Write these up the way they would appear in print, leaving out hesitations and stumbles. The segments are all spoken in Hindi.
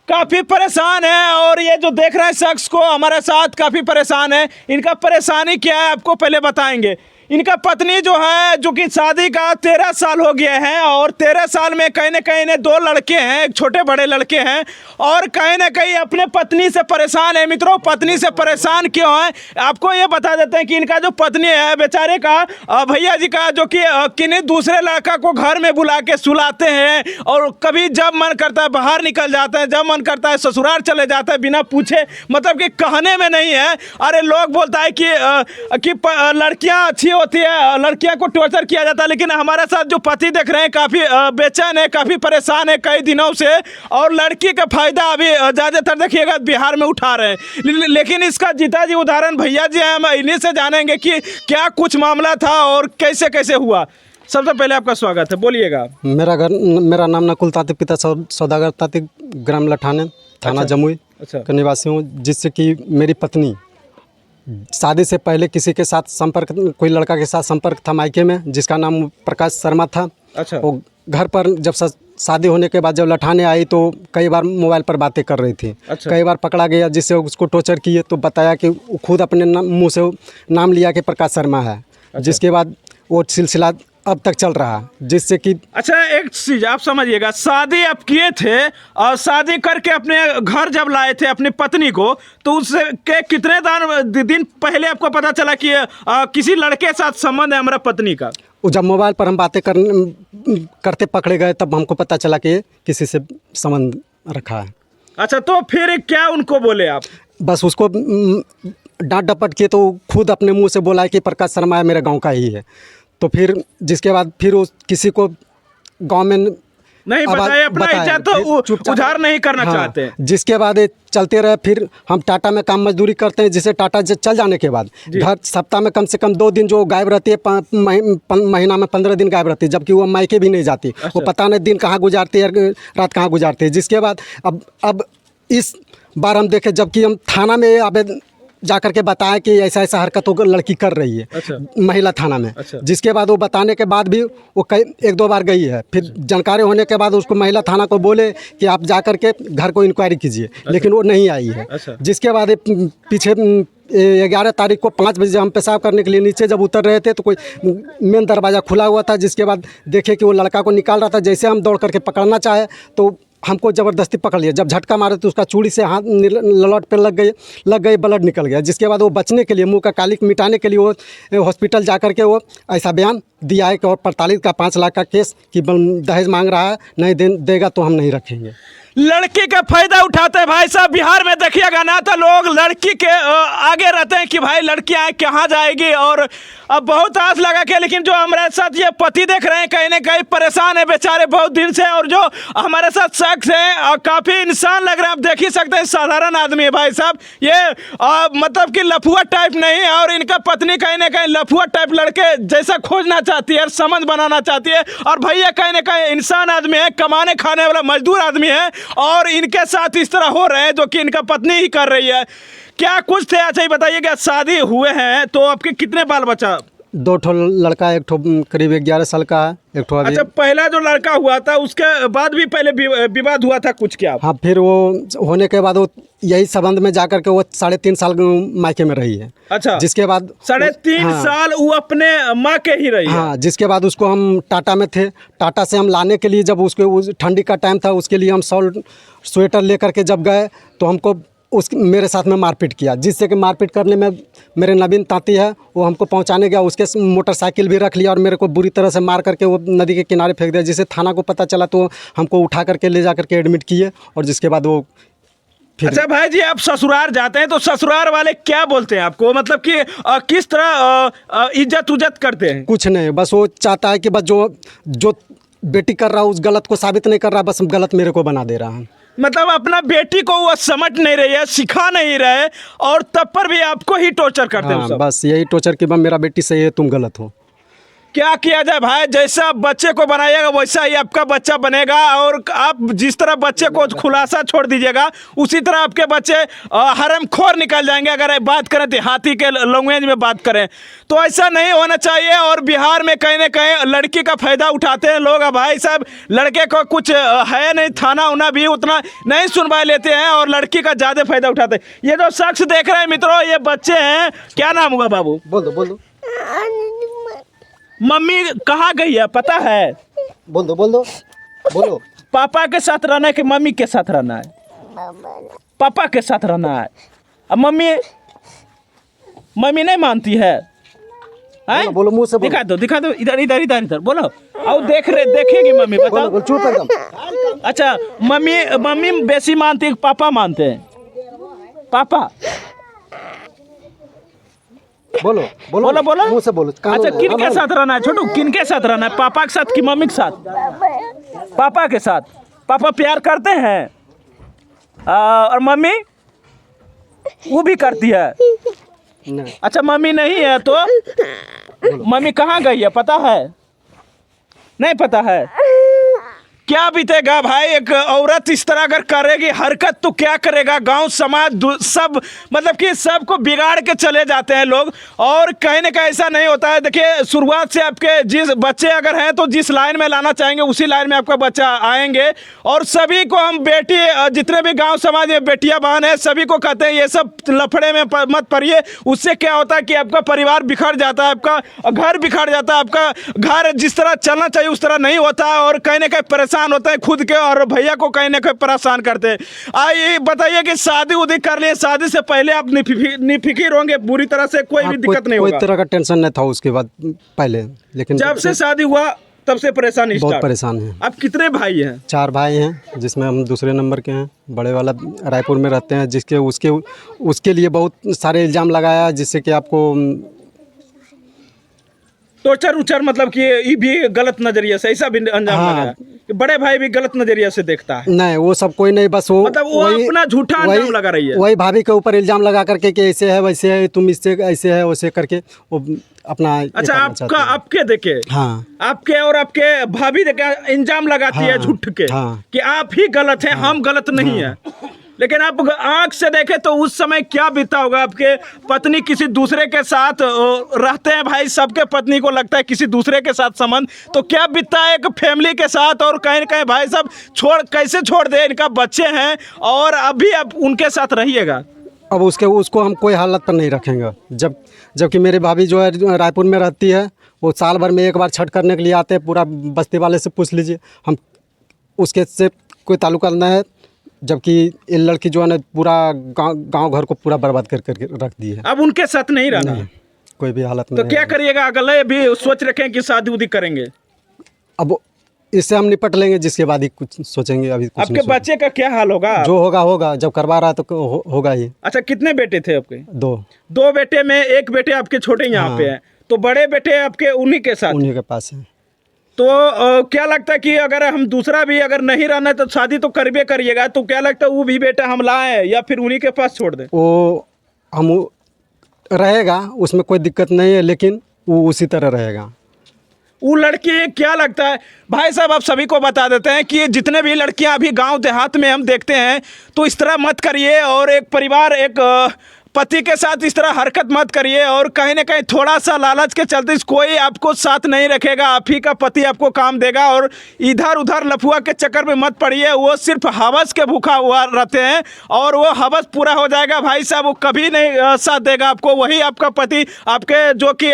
काफी परेशान है और ये जो देख रहे हैं शख्स को हमारे साथ काफी परेशान है। इनका परेशानी क्या है आपको पहले बताएंगे। इनका पत्नी जो है, जो कि शादी का 13 साल हो गया है और 13 साल में कहीं ना कहीं ने 2 लड़के हैं, एक छोटे बड़े लड़के हैं और कहीं ना कहीं अपने पत्नी से परेशान है। मित्रों, पत्नी से परेशान क्यों है आपको ये बता देते हैं कि इनका जो पत्नी है बेचारे का, भैया जी का, जो कि किन्हीं दूसरे लड़का को घर में बुला के सुलाते हैं और कभी जब मन करता है बाहर निकल जाते हैं, जब मन करता है ससुराल चले जाते हैं बिना पूछे, मतलब कि कहने में नहीं है। अरे लोग बोलता है कि लड़कियां अच्छी होती है, लड़कियां को टॉर्चर किया जाता है, लेकिन हमारे साथ जो पति देख रहे हैं काफी बेचैन है, काफी परेशान है कई दिनों से और लड़की का फायदा अभी ज्यादातर देखिएगा बिहार में उठा रहे हैं। लेकिन इसका जीता जी उदाहरण भैया जी हैं, हम इन्हीं से जानेंगे कि क्या कुछ मामला था और कैसे कैसे हुआ। सबसे पहले आपका स्वागत है, बोलिएगा। मेरा नाम नकुल ताती, पिता सौदागर ताती, ग्राम लठाने, थाना जमुई का निवासी हूँ। जिससे कि मेरी पत्नी शादी से पहले किसी के साथ संपर्क, कोई लड़का के साथ संपर्क था मायके में, जिसका नाम प्रकाश शर्मा था। अच्छा। वो घर पर जब शादी होने के बाद जब लठाने आई तो कई बार मोबाइल पर बातें कर रही थी। अच्छा। कई बार पकड़ा गया, जिससे उसको टॉर्चर किए तो बताया कि खुद अपने मुंह से नाम लिया कि प्रकाश शर्मा है। अच्छा। जिसके बाद वो सिलसिला अब तक चल रहा, जिससे कि अच्छा, एक चीज आप समझिएगा, शादी आप किए थे और शादी करके अपने घर जब लाए थे अपनी पत्नी को, तो उससे के कितने दिन पहले आपको पता चला कि किसी लड़के के साथ संबंध है हमारा पत्नी का? वो जब मोबाइल पर हम बातें करते पकड़े गए तब हमको पता चला कि किसी से संबंध रखा है। अच्छा, तो फिर क्या उनको बोले आप? बस उसको डांट डपट किए तो खुद अपने मुंह से बोला कि प्रकाश शर्मा है, मेरे गांव का ही है। तो फिर जिसके बाद फिर वो किसी को गांव में नहीं बताया, अपना इज्जत तो उधार नहीं करना चाहते हैं। जिसके बाद चलते रहे, फिर हम टाटा में काम मजदूरी करते हैं, जिसे टाटा चल जाने के बाद घर सप्ताह में कम से कम 2 दिन जो गायब रहती है, महीना में 15 दिन गायब रहती है, जबकि वो मायके भी नहीं जाती। अच्छा। वो पता नहीं दिन कहाँ गुजारती है, रात कहाँ गुजारती है। जिसके बाद अब इस बार हम देखे, जबकि हम थाना में आवेदन जाकर के बताया कि ऐसा ऐसा हरकतों को लड़की कर रही है। अच्छा। महिला थाना में। अच्छा। जिसके बाद वो बताने के बाद भी वो 1-2 बार गई है। फिर जानकारी होने के बाद उसको महिला थाना को बोले कि आप जाकर के घर को इंक्वायरी कीजिए। अच्छा। लेकिन वो नहीं आई है। अच्छा। जिसके बाद पीछे 11 तारीख को 5 बजे हम पेशाब करने के लिए नीचे जब उतर रहे थे तो कोई मेन दरवाज़ा खुला हुआ था। जिसके बाद देखे कि वो लड़का को निकाल रहा था। जैसे हम दौड़ करके पकड़ना चाहे तो हमको ज़बरदस्ती पकड़ लिया। जब झटका मारे तो उसका चूड़ी से हाथ ललाट पे लग गई, ब्लड निकल गया। जिसके बाद वो बचने के लिए, मुंह का कालिक मिटाने के लिए वो हॉस्पिटल जा कर के वो ऐसा बयान दिया है कि और 45 का 5 लाख का केस कि दहेज मांग रहा है, नहीं देगा तो हम नहीं रखेंगे। लड़की का फायदा उठाते हैं भाई साहब। बिहार में देखिएगा ना तो लोग लड़की के आगे रहते हैं कि भाई लड़कियां कहाँ जाएगी, और अब बहुत आस लगा के, लेकिन जो हमारे साथ ये पति देख रहे हैं कहीं ना कहीं परेशान है बेचारे बहुत दिन से, और जो हमारे साथ शख्स है काफ़ी इंसान लग रहा है, आप देख ही सकते हैं साधारण आदमी है भाई साहब। ये मतलब कि लफुआ टाइप नहीं है, और इनका पत्नी कहीं ना कहीं लफुआ टाइप लड़के जैसा खोजना चाहती है, संबंध बनाना चाहती है, और भैया कहीं ना कहीं इंसान आदमी है, कमाने खाने वाला मजदूर आदमी है, और इनके साथ इस तरह हो रहे हैं जो कि इनका पत्नी ही कर रही है। क्या कुछ थे? अच्छा ही बताइएगा, शादी हुए हैं तो आपके कितने बाल बच्चा? 2 ठो लड़का, एक ठो करीब 11 साल का है, एक ठो अभी। अच्छा, पहला जो लड़का हुआ था उसके बाद भी पहले विवाद हुआ था कुछ क्या? हाँ, फिर वो होने के बाद वो यही संबंध में जाकर के वो 3.5 साल मायके में रही है। अच्छा। जिसके बाद 3.5 साल वो अपने माँ के ही रही है। हाँ। जिसके बाद उसको हम टाटा में थे, टाटा से हम लाने के लिए जब उसके ठंडी का टाइम था, उसके लिए हम शॉल स्वेटर लेकर के जब गए तो हमको मेरे साथ में मारपीट किया। जिससे कि मारपीट करने में मेरे नवीन ताती है, वो हमको पहुंचाने गया, उसके मोटरसाइकिल भी रख लिया और मेरे को बुरी तरह से मार करके वो नदी के किनारे फेंक दिया। जिससे थाना को पता चला तो हमको उठा करके ले जा करके एडमिट किए, और जिसके बाद वो फिर। अच्छा भाई जी, आप ससुराल जाते हैं तो ससुराल वाले क्या बोलते हैं आपको, मतलब कि किस तरह इज्जत उज्जत करते हैं? कुछ नहीं, बस वो चाहता है कि बस जो बेटी कर रहा है उस गलत को साबित नहीं कर रहा, बस गलत मेरे को बना दे रहा है। मतलब अपना बेटी को वो समझ नहीं रही है, सिखा नहीं रहे, और तब पर भी आपको ही टॉर्चर करते हैं। बस यही टॉर्चर कि मेरा बेटी सही है, तुम गलत हो। क्या किया जाए भाई, जैसा आप बच्चे को बनाइएगा वैसा ही आपका बच्चा बनेगा। और आप जिस तरह बच्चे को खुलासा छोड़ दीजिएगा उसी तरह आपके बच्चे हरामखोर निकल जाएंगे। अगर बात करें देहाती के लैंग्वेज में बात करें तो ऐसा नहीं होना चाहिए। और बिहार में कहीं ना कहीं लड़की का फायदा उठाते हैं लोग। भाई साहब लड़के को कुछ है नहीं, थाना उना भी उतना नहीं सुनवाई लेते हैं और लड़की का ज़्यादा फायदा उठाते हैं। ये जो शख्स देख रहे हैं मित्रों, ये बच्चे हैं, क्या नाम हुआ बाबू? बोल दो मम्मी कहाँ गई है पता है? बोल दो बोलो। पापा के साथ रहना है कि मम्मी के साथ रहना है? पापा के साथ रहना है। अब मम्मी नहीं मानती है? बोलो मुंह से दिखा दो इधर बोलो। और देखेगी मम्मी, बताओ। बोलो चुप एकदम। अच्छा मम्मी बेसी मानती है पापा मानते हैं? पापा बोलो मुंह से बोलो। अच्छा किन के साथ रहना है छोटू? किन के साथ रहना है, पापा के साथ कि मम्मी के साथ? पापा के साथ। पापा प्यार करते हैं और मम्मी वो भी करती है? नहीं। अच्छा मम्मी नहीं है तो मम्मी कहाँ गई है पता है? नहीं पता है। क्या बीतेगा भाई, एक औरत इस तरह अगर करेगी हरकत तो क्या करेगा? गांव समाज सब मतलब कि सबको बिगाड़ के चले जाते हैं लोग। और कहीं ना कहीं ऐसा नहीं होता है। देखिए शुरुआत से आपके जिस बच्चे अगर हैं तो जिस लाइन में लाना चाहेंगे उसी लाइन में आपका बच्चा आएंगे। और सभी को हम बेटी, जितने भी गाँव समाज में बेटियाँ बहन हैं सभी को कहते हैं ये सब लफड़े में मत पड़िए। उससे क्या होता है कि आपका परिवार बिखर जाता है, आपका घर बिखर जाता है, आपका घर जिस तरह चलना चाहिए उस तरह नहीं होता है। और कहीं ना कहीं परेशान होते हैं खुद के और भैया को कहीं ना कहीं परेशान करते हैं। आइए बताइए कि शादी उदी कर लिए, शादी से पहले आप निफिकिर होंगे बुरी तरह से, कोई भी दिक्कत नहीं होगा? कोई तरह का टेंशन नहीं था उसके बाद पहले, लेकिन जब से शादी हुआ तब से परेशानी बहुत स्टार्ट। परेशान है। आप कितने भाई हैं? 4 भाई हैं जिसमें हम दूसरे नंबर के हैं। बड़े वाला रायपुर में रहते हैं, जिसके उसके लिए बहुत सारे इल्ज़ाम लगाया जिससे कि आपको टोचर उचर मतलब कि ये भी गलत नजरिए से ऐसा भी अंजाम लगाया कि बड़े भाई भी गलत नजरिए से देखता है? नहीं वो सब कोई नहीं, बस वो मतलब वो अपना झूठा अंजाम लगा रही है। वही भाभी के ऊपर इल्ज़ाम लगा करके कि ऐसे है वैसे है, तुम इससे ऐसे है वैसे करके वो अपना। अच्छा आपके देखे, हाँ आपके और आपके भाभी देखे इल्जाम लगाती है झूठ के कि आप ही गलत हैं, हम गलत नहीं है। लेकिन आप आंख से देखें तो उस समय क्या बीता होगा? आपके पत्नी किसी दूसरे के साथ रहते हैं, भाई सबके पत्नी को लगता है किसी दूसरे के साथ संबंध, तो क्या बीता है एक फैमिली के साथ? और कहीं ना कहीं भाई साहब कैसे छोड़ दे, इनका बच्चे हैं और अभी आप उनके साथ रहिएगा। अब उसको हम कोई हालत पर नहीं रखेंगे। जबकि मेरी भाभी जो है रायपुर में रहती है, वो साल भर में एक बार छठ करने के लिए आते हैं। पूरा बस्ती वाले से पूछ लीजिए, हम उसके से कोई ताल्लुका नहीं है। जबकि ये लड़की जो है ना पूरा गांव घर को पूरा बर्बाद कर रख दी है। अब उनके साथ नहीं रहना है कोई भी हालत में। तो क्या करिएगा? अगले भी सोच रखें कि शादी उदी करेंगे? अब इससे हम निपट लेंगे, जिसके बाद ही कुछ सोचेंगे। अभी कुछ आपके बच्चे का क्या हाल होगा? जो होगा जब करवा रहा है तो होगा ही। अच्छा कितने बेटे थे आपके? 2 बेटे में एक बेटे आपके छोटे यहाँ पे है, तो बड़े बेटे आपके उन्हीं के साथ, उन्हीं के पास है। तो क्या लगता है कि अगर हम दूसरा भी अगर नहीं रहना है तो शादी तो करबे करिएगा, तो क्या लगता है वो भी बेटा हम लाएं या फिर उन्हीं के पास छोड़ दें? वो हम रहेगा, उसमें कोई दिक्कत नहीं है, लेकिन वो उसी तरह रहेगा। वो लड़की क्या लगता है भाई साहब, आप सभी को बता देते हैं कि जितने भी लड़कियां अभी गांव देहात में हम देखते हैं तो इस तरह मत करिए। और एक परिवार, एक पति के साथ इस तरह हरकत मत करिए। और कहीं ना कहीं थोड़ा सा लालच के चलते कोई आपको साथ नहीं रखेगा, आप ही का पति आपको काम देगा। और इधर उधर लफुआ के चक्कर में मत पड़िए, वो सिर्फ हवस के भूखा हुआ रहते हैं और वो हवस पूरा हो जाएगा भाई साहब, वो कभी नहीं साथ देगा आपको। वही आपका पति, आपके जो कि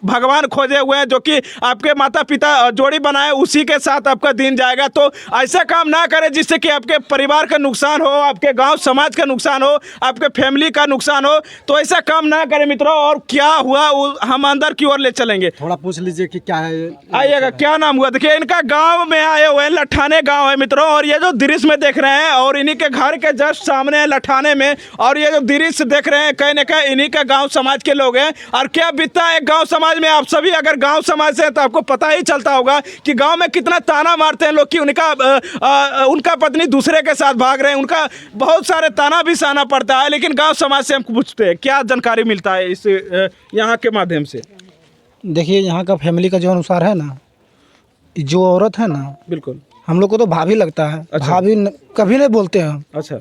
भगवान खोजे हुए हैं, जो कि आपके माता पिता जोड़ी बनाए, उसी के साथ आपका दिन जाएगा। तो ऐसा काम ना करें जिससे कि आपके परिवार का नुकसान हो, आपके गाँव समाज का नुकसान हो, आपके फैमिली का नुकसान हो। तो ऐसा काम ना करें मित्रों। और क्या हुआ हम अंदर की ओर ले चलेंगे, थोड़ा पूछ लीजिए कि क्या है। आइएगा, क्या नाम हुआ? देखिए इनका गांव में आए हुए हैं, लठाने गांव है मित्रों। और ये जो दृश्य में देख रहे हैं और इन्हीं के घर के जस्ट सामने है लठाने में, और ये जो दृश्य देख रहे हैं कहीं ना कहीं इन्हीं के गाँव समाज के लोग हैं। और क्या बीतता है गाँव समाज में, आप सभी अगर गाँव समाज से तो आपको पता ही चलता होगा कि गाँव में कितना ताना मारते हैं लोग कि उनका पत्नी दूसरे के साथ भाग रहे हैं, उनका बहुत सारे ताना भी सहना पड़ता है। लेकिन गाँव समाज से हम पूछते हैं क्या जानकारी मिलता है इस यहाँ के माध्यम से? देखिए यहाँ का फैमिली का जो अनुसार है ना, जो औरत है ना, बिल्कुल। हम लोग को तो भाभी लगता है। अच्छा। भाभी कभी नहीं बोलते हैं, अच्छा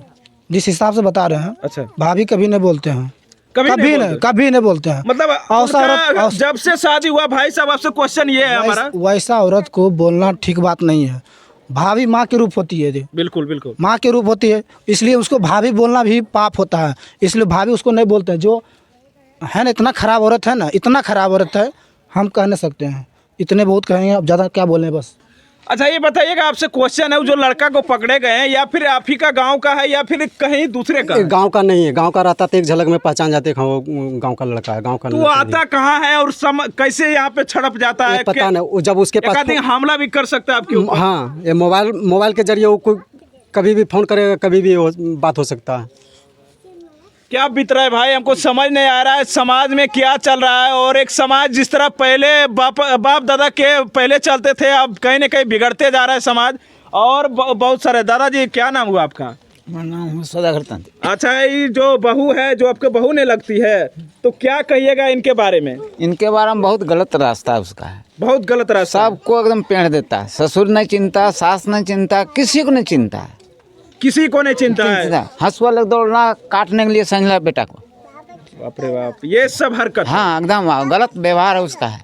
जिस हिसाब से बता रहे हैं। अच्छा। भाभी कभी नहीं बोलते हैं, कभी नहीं बोलते? कभी नहीं बोलते हैं। मतलब औसा उनका औरत जब से शादी हुआ भाई साहब, आपसे क्वेश्चन ये है हमारा। वैसा औरत को बोलना ठीक बात नहीं है। भाभी माँ के रूप होती है जी, बिल्कुल बिल्कुल। माँ के रूप होती है, इसलिए उसको भाभी बोलना भी पाप होता है, इसलिए भाभी उसको नहीं बोलते हैं। जो है ना, इतना खराब औरत है ना, इतना खराब औरत है, हम कह नहीं सकते हैं, इतने बहुत कहेंगे, अब ज़्यादा क्या बोलें बस। अच्छा ये बताइएगा, आपसे क्वेश्चन है, जो लड़का को पकड़े गए हैं या फिर आप ही का गांव का है या फिर कहीं दूसरे का है? गांव का नहीं है, गांव का रहता तो एक झलक में पहचान जाते हैं, वो गांव का लड़का है, गांव का तो वो लड़का आता कहाँ है और कैसे यहाँ पे छड़प जाता है? नहीं। पता नहीं, वो जब उसके पास एकाधिक हमला भी कर सकता है आपके ऊपर। हाँ, ये मोबाइल के जरिए वो कोई कभी भी फ़ोन करेगा, कभी भी बात हो सकता है। क्या बीत रहा है भाई, हमको समझ नहीं आ रहा है समाज में क्या चल रहा है। और एक समाज जिस तरह पहले बाप दादा के पहले चलते थे, अब कहीं ना कहीं बिगड़ते जा रहा है समाज। और बहुत सारे। दादाजी क्या नाम हुआ आपका? मेरा नाम सौदागर तंत। अच्छा, ये जो बहू है, जो आपके बहू ने लगती है, तो क्या कहिएगा इनके बारे में? इनके बारे में बहुत गलत रास्ता उसका है, बहुत गलत रास्ता। सबको एकदम पेड़ देता है। ससुर नहीं चिंता, सास नहीं चिंता, किसी को नहीं चिंता है, किसी को नहीं चिंता है। हंसुआ लग दौड़ना, काटने के लिए समझ बेटा को। बाप रे बाप, ये सब हरकत। हाँ, एकदम गलत व्यवहार है उसका है।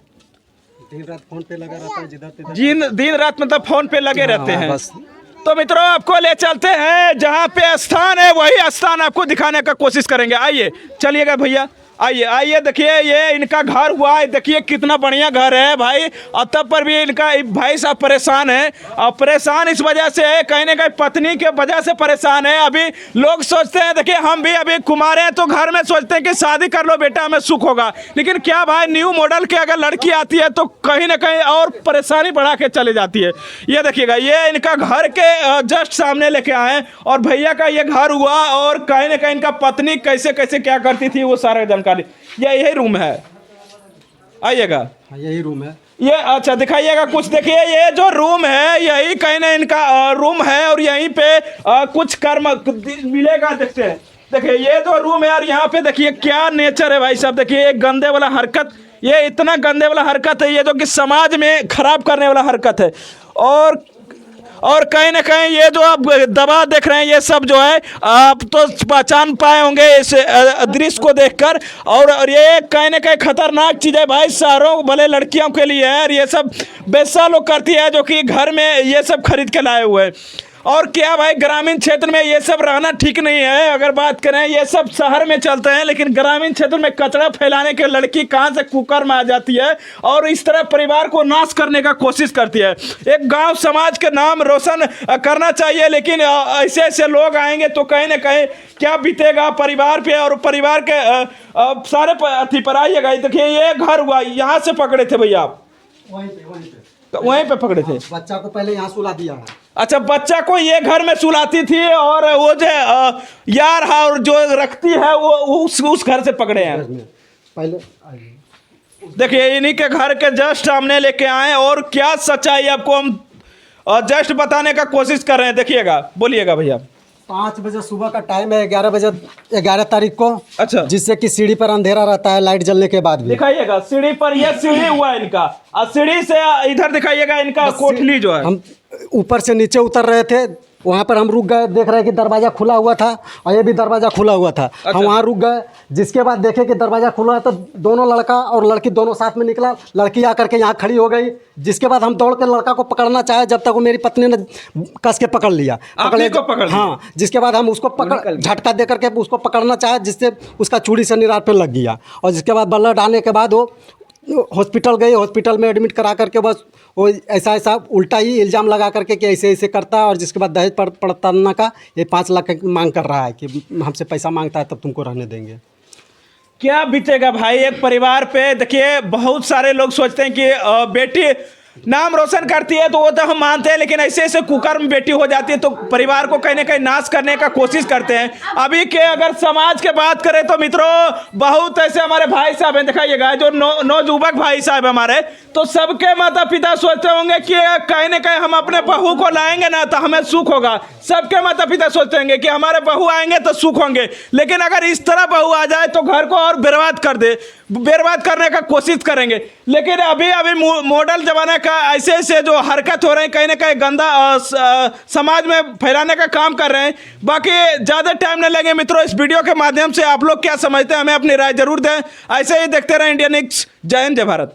दिन रात फोन पे लगा रहता है, जिधर दिन रात मतलब फोन पे लगे रहते हैं। बस। तो मित्रों, आपको ले चलते हैं जहाँ पे स्थान है, वही स्थान आपको दिखाने का कोशिश करेंगे। आइए, चलिएगा भैया, आइए देखिए, ये इनका घर हुआ है। देखिए कितना बढ़िया घर है भाई, और तब पर भी इनका भाई साहब परेशान है। और परेशान इस वजह से है, कहीं ना कहीं पत्नी के वजह से परेशान है। अभी लोग सोचते हैं, देखिए हम भी अभी कुमार हैं, तो घर में सोचते हैं कि शादी कर लो बेटा, हमें सुख होगा। लेकिन क्या भाई, न्यू मॉडल की अगर लड़की आती है तो कहीं ना कहीं और परेशानी बढ़ा के चले जाती है। ये देखिएगा, ये इनका घर के जस्ट सामने लेके आए, और भैया का ये घर हुआ, और कहीं ना कहीं इनका पत्नी कैसे कैसे क्या करती थी वो सारा जानकारी। ये यही रूम है, आइएगा। हाँ, यही रूम है। ये अच्छा दिखाइएगा कुछ। देखिए ये जो रूम है, यही कहीं ना इनका रूम है, और यहीं पे कुछ कर्म मिलेगा। देखते हैं, देखिए ये जो रूम है, और यहाँ पे देखिए क्या नेचर है भाई साहब। देखिए ये गंदे वाला हरकत, ये इतना गंदे वाला हरकत है, ये जो कि समाज में खराब करने वाला हरकत है। और कहीं ना कहीं ये जो आप दवा देख रहे हैं, ये सब जो है आप तो पहचान पाए होंगे इस दृश्य को देखकर। और ये कहीं ना कहीं खतरनाक चीज़ है भाई, शहरों भले लड़कियों के लिए है, और ये सब बेसा लोग करती है, जो कि घर में ये सब खरीद के लाए हुए हैं। और क्या भाई, ग्रामीण क्षेत्र में ये सब रहना ठीक नहीं है। अगर बात करें, ये सब शहर में चलते हैं, लेकिन ग्रामीण क्षेत्र में कचरा फैलाने के लड़की कहाँ से कुकर में आ जाती है, और इस तरह परिवार को नाश करने का कोशिश करती है। एक गांव समाज के नाम रोशन करना चाहिए, लेकिन ऐसे ऐसे लोग आएंगे तो कहीं ना कहीं क्या बीतेगा परिवार पे, और परिवार के सारे अथी पर। आइएगा, देखिए ये घर हुआ, यहाँ से पकड़े थे भैया आप? वहीं पे पकड़े थे। बच्चा को पहले यहाँ सुला दिया है। अच्छा, बच्चा को ये घर में सुलाती थी, और वो जो यार है और जो रखती है वो उस घर से पकड़े हैं पहले। देखिए इन्हीं के घर के जस्ट सामने लेके आए, और क्या सच्चाई आपको हम जस्ट बताने का कोशिश कर रहे हैं। देखिएगा, बोलिएगा भैया। 5 बजे सुबह का टाइम है, 11 तारीख को। अच्छा, जिससे कि सीढ़ी पर अंधेरा रहता है लाइट जलने के बाद भी। दिखाइएगा सीढ़ी पर, यह सीढ़ी हुआ इनका, और सीढ़ी से इधर दिखाइएगा इनका कोठली जो है। हम ऊपर से नीचे उतर रहे थे, वहाँ पर हम रुक गए, देख रहे कि दरवाज़ा खुला हुआ था, और ये भी दरवाज़ा खुला हुआ था। अच्छा। हम वहाँ रुक गए, जिसके बाद देखे कि दरवाज़ा खुला है, तो दोनों लड़का और लड़की दोनों साथ में निकला। लड़की आकर के यहाँ खड़ी हो गई, जिसके बाद हम दौड़ के लड़का को पकड़ना चाहे, जब तक वो मेरी पत्नी ने कस के पकड़ लिया। पकड़ लिया? हाँ, जिसके बाद हम उसको पकड़ झटका दे करके उसको पकड़ना चाहे, जिससे उसका चूड़ी से निरार पे लग गया। और जिसके बाद ब्लड आने के बाद वो हॉस्पिटल गई, हॉस्पिटल में एडमिट करा करके बस वो ऐसा उल्टा ही इल्ज़ाम लगा करके कि ऐसे ऐसे करता है। और जिसके बाद दहेज पड़ताना का ये 5 लाख मांग कर रहा है कि हमसे पैसा मांगता है तब तुमको रहने देंगे। क्या बीतेगा भाई एक परिवार पे। देखिए बहुत सारे लोग सोचते हैं कि बेटी नाम रोशन करती है तो वो तो हम मानते हैं, लेकिन ऐसे ऐसे कुकर्म बेटी हो जाती है तो परिवार को कहीं ना कहीं नाश करने का कोशिश करते हैं। अभी के अगर समाज के बात करें तो मित्रों बहुत ऐसे हमारे भाई साहब हैं, दिखाइएगा जो नौजुवक भाई साहब हमारे, तो सबके माता पिता सोचते होंगे कि कहीं ना कहीं हम अपने बहू को लाएंगे ना तो हमें सुख होगा। सबके माता पिता सोचते होंगे कि हमारे बहू आएंगे तो सुख होंगे, लेकिन अगर इस तरह बहू आ जाए तो घर को और बर्बाद कर दे। बर्बाद करने का कोशिश करेंगे। लेकिन अभी अभी मॉडल जमाने का ऐसे ऐसे जो हरकत हो रहे हैं, कहीं ना कहीं गंदा समाज में फैलाने का काम कर रहे हैं। बाकी ज़्यादा टाइम नहीं लगे मित्रों, इस वीडियो के माध्यम से आप लोग क्या समझते हैं हमें अपनी राय जरूर दें। ऐसे ही देखते रहें इंडियन एक्स। जय हिंद, जय भारत।